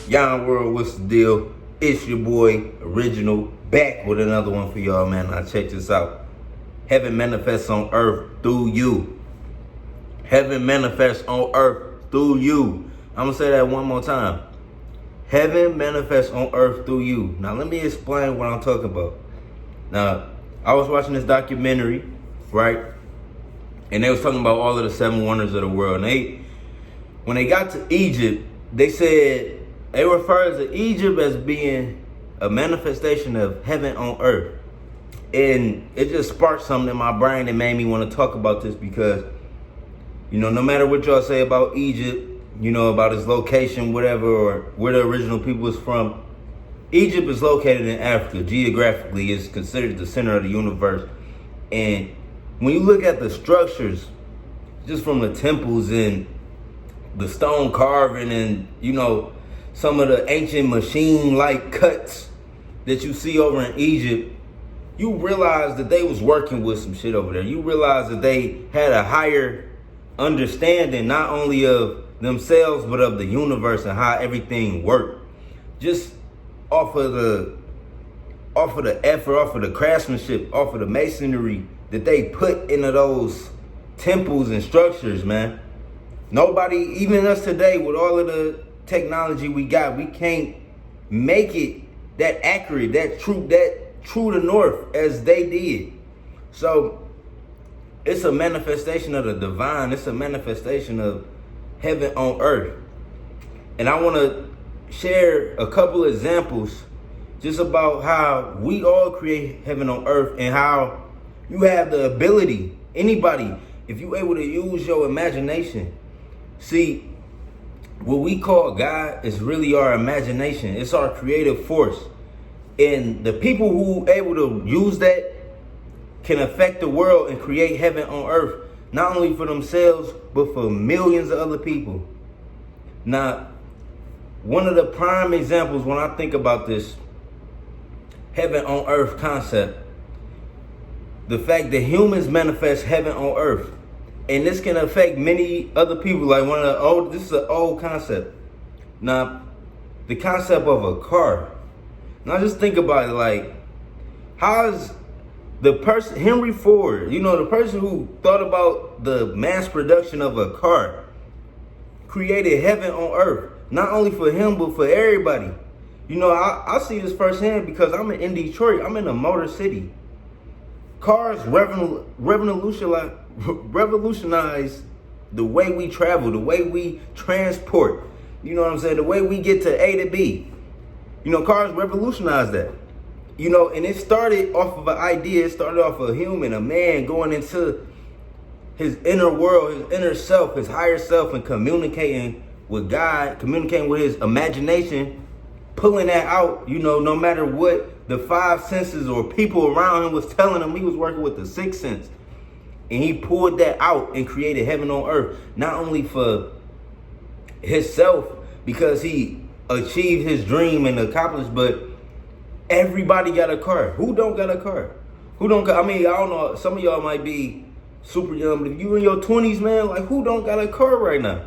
Young World, what's the deal? It's your boy, Original, back with another one for y'all, man. Now check this out. Heaven manifests on earth through you. Heaven manifests on earth through you. I'm gonna say that one more time. Heaven manifests on earth through you. Now let me explain what I'm talking about. Now, I was watching this documentary, right? And they was talking about all of the 7 wonders of the world. And when they got to Egypt, they said, they referred to Egypt as being a manifestation of heaven on earth. And it just sparked something in my brain that made me want to talk about this because, you know, no matter what y'all say about Egypt, you know, about its location, whatever, or where the original people is from, Egypt is located in Africa. Geographically, it's considered the center of the universe. And when you look at the structures, just from the temples and the stone carving and, you know, some of the ancient machine-like cuts that you see over in Egypt, you realize that they was working with some shit over there. You realize that they had a higher understanding, not only of themselves, but of the universe and how everything worked. Just off of the effort, off of the craftsmanship, off of the masonry that they put into those temples and structures, man. Nobody, even us today, with all of the technology we got, we can't make it that accurate, that true to north as they did. So it's a manifestation of the divine. It's a manifestation of heaven on earth. And I want to share a couple examples just about how we all create heaven on earth and how you have the ability, anybody, if you're able to use your imagination. See, what we call God is really our imagination. It's our creative force. And the people who are able to use that can affect the world and create heaven on earth, not only for themselves, but for millions of other people. Now, one of the prime examples when I think about this heaven on earth concept, the fact that humans manifest heaven on earth. And this can affect many other people. Like this is an old concept. Now, the concept of a car. Now just think about it, like, how's the person, Henry Ford, you know, the person who thought about the mass production of a car, created heaven on earth, not only for him, but for everybody. You know, I see this firsthand because I'm in Detroit. I'm in a motor city. Cars revolutionize the way we travel, the way we transport. You know what I'm saying? The way we get to A to B. You know, cars revolutionize that. You know, and it started off of an idea. It started off of a human, a man going into his inner world, his inner self, his higher self, and communicating with God, communicating with his imagination, pulling that out, you know, no matter what the 5 senses or people around him was telling him. He was working with the 6th sense. And he pulled that out and created heaven on earth, not only for himself, because he achieved his dream and accomplished, but everybody got a car. Who don't got a car? I mean, I don't know, some of y'all might be super young, but if you in your 20s, man, like, who don't got a car right now?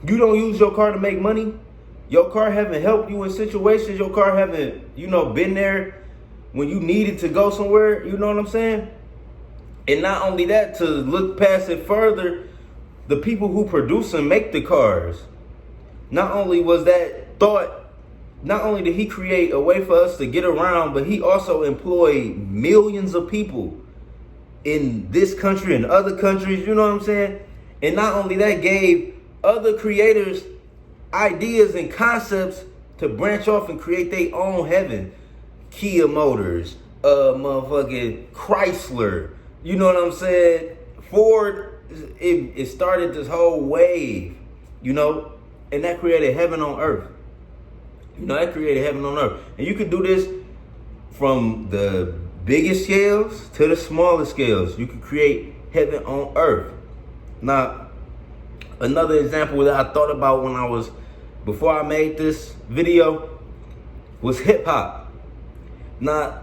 You don't use your car to make money? Your car haven't helped you in situations. Your car haven't, you know, been there when you needed to go somewhere. You know what I'm saying? And not only that, to look past it further, the people who produce and make the cars, not only was that thought, not only did he create a way for us to get around, but he also employed millions of people in this country and other countries, you know what I'm saying? And not only that, gave other creators ideas and concepts to branch off and create their own heaven. Kia Motors, motherfucking Chrysler, you know what I'm saying? Ford, it started this whole wave, you know, and that created heaven on earth. You know, that created heaven on earth. And you could do this from the biggest scales to the smallest scales. You could create heaven on earth. Now, another example that I thought about before I made this video was hip hop. Now,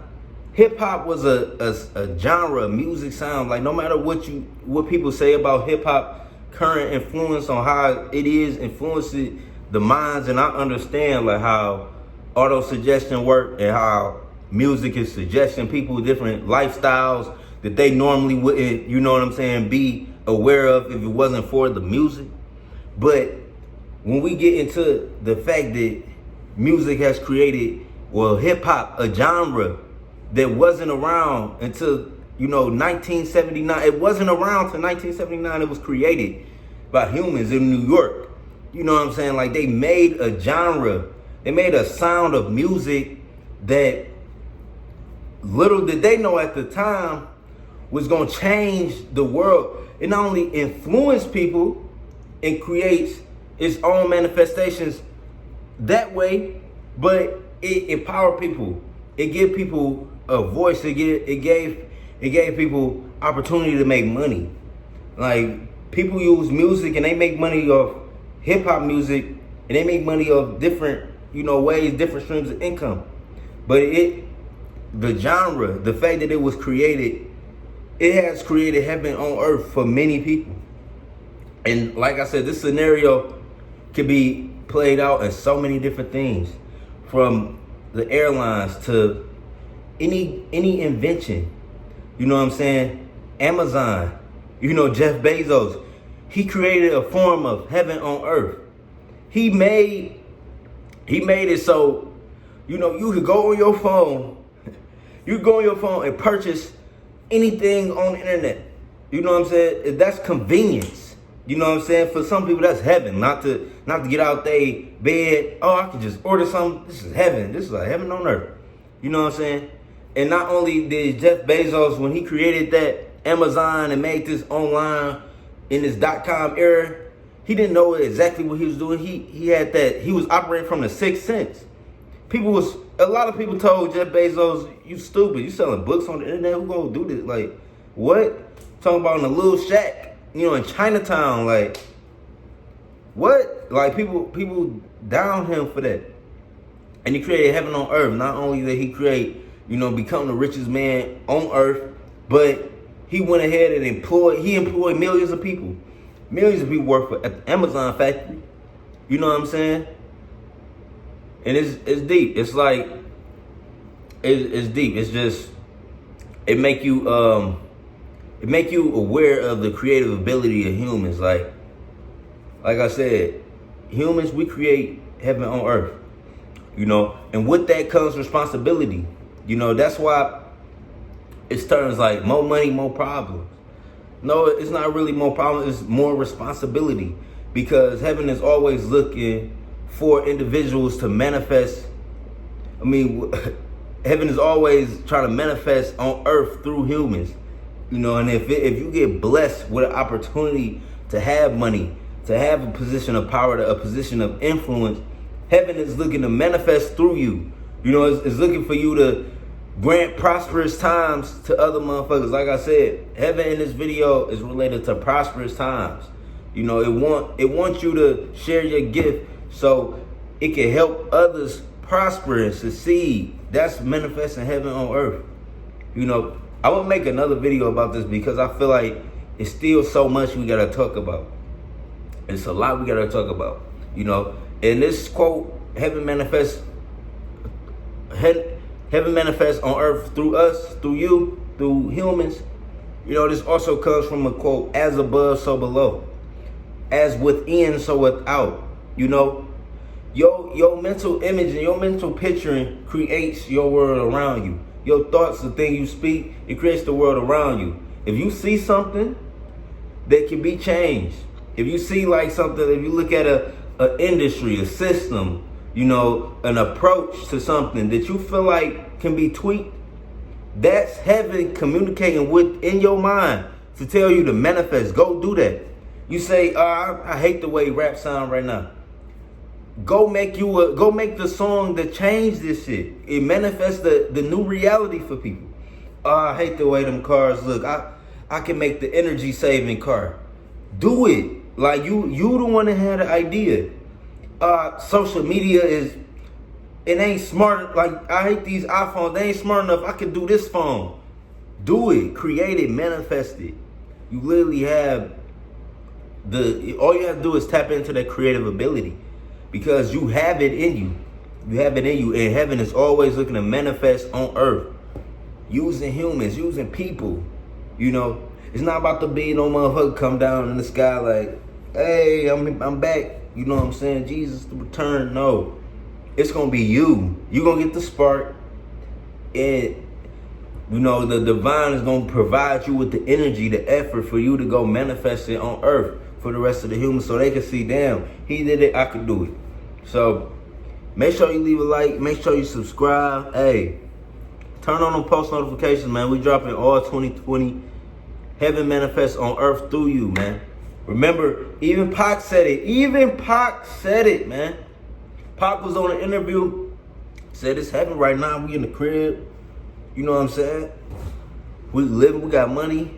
hip hop was a genre, music sound. Like, no matter what people say about hip hop, current influence on how it is influenced the minds, and I understand like how auto suggestion work and how music is suggesting people different lifestyles that they normally wouldn't, you know what I'm saying, be aware of if it wasn't for the music. But when we get into the fact that music has created, well, hip hop, a genre that wasn't around until, 1979. It wasn't around till 1979. It was created by humans in New York. You know what I'm saying? Like, they made a genre. They made a sound of music that little did they know at the time was going to change the world. It not only influenced people and creates its own manifestations that way, but it empowered people. It gave people a voice. It gave people opportunity to make money. Like, people use music and they make money off hip hop music, and they make money off different, ways, different streams of income. But the genre, the fact that it was created, it has created heaven on earth for many people. And like I said, this scenario could be played out in so many different things, from the airlines to any invention. You know what I'm saying? Amazon, Jeff Bezos, he created a form of heaven on earth. He made it so, you could go on your phone, and purchase anything on the internet. You know what I'm saying? That's convenience. You know what I'm saying? For some people, that's heaven. Not to get out their bed. Oh, I can just order something. This is heaven. This is like heaven on earth. You know what I'm saying? And not only did Jeff Bezos, when he created that Amazon and made this online in this .com era, he didn't know exactly what he was doing. He had that. He was operating from the sixth sense. A lot of people told Jeff Bezos, "You stupid. You selling books on the internet? Who gonna do this? Like, what? Talking about in a little shack, in Chinatown. Like, what? Like, people down him for that. And he created heaven on earth. Not only did he create, become the richest man on earth, but he went ahead and employed millions of people. Millions of people work for at the Amazon factory. You know what I'm saying? And it's deep. It's like it's deep. It's just it make you aware of the creative ability of humans. Like I said, humans, we create heaven on earth. And with that comes responsibility. That's why it's terms like more money, more problems. No, it's not really more problems, it's more responsibility. Because heaven is always looking for individuals to manifest. Heaven is always trying to manifest on earth through humans. And if you get blessed with an opportunity to have money, to have a position of power, a position of influence, heaven is looking to manifest through you. It's looking for you to grant prosperous times to other motherfuckers. Like I said, heaven in this video is related to prosperous times. It wants you to share your gift so it can help others prosper and succeed. That's manifesting heaven on earth. I will make another video about this because I feel like it's still so much we gotta talk about. It's a lot we gotta talk about. In this quote, heaven manifests on earth through us, through you, through humans. This also comes from a quote, as above, so below. As within, so without. Your mental image and your mental picturing creates your world around you. Your thoughts, the thing you speak, it creates the world around you. If you see something that can be changed, if you see like something, if you look at an industry, a system, an approach to something that you feel like can be tweaked, that's heaven communicating within your mind to tell you to manifest. Go do that. You say, I hate the way rap sound right now. Go make the song that changed this shit. It manifests the new reality for people. I hate the way them cars look. I can make the energy saving car. Do it. Like you the one that had the idea. Social media it ain't smart. Like, I hate these iPhones. They ain't smart enough. I can do this phone. Do it. Create it. Manifest it. You literally have all you have to do is tap into that creative ability. because you have it in you. You have it in you, and heaven is always looking to manifest on earth, using humans, using people. You know, it's not about to be no motherfucker come down in the sky like, hey, I'm back. You know what I'm saying? Jesus to return. No, it's gonna be you. You gonna get the spark, and you know the divine is gonna provide you with the energy, the effort for you to go manifest it on earth for the rest of the humans, so they can see, damn, he did it, I could do it. So make sure you leave a like, make sure you subscribe. Hey, turn on them post notifications, man. We dropping all 2020. Heaven manifests on earth through you, man. Remember, even Pac said it. Even Pac said it, man. Pac was on an interview, said it's heaven right now. We in the crib. You know what I'm saying? We living, we got money.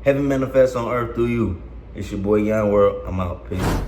Heaven manifests on earth through you. It's your boy Young World. I'm out. Peace.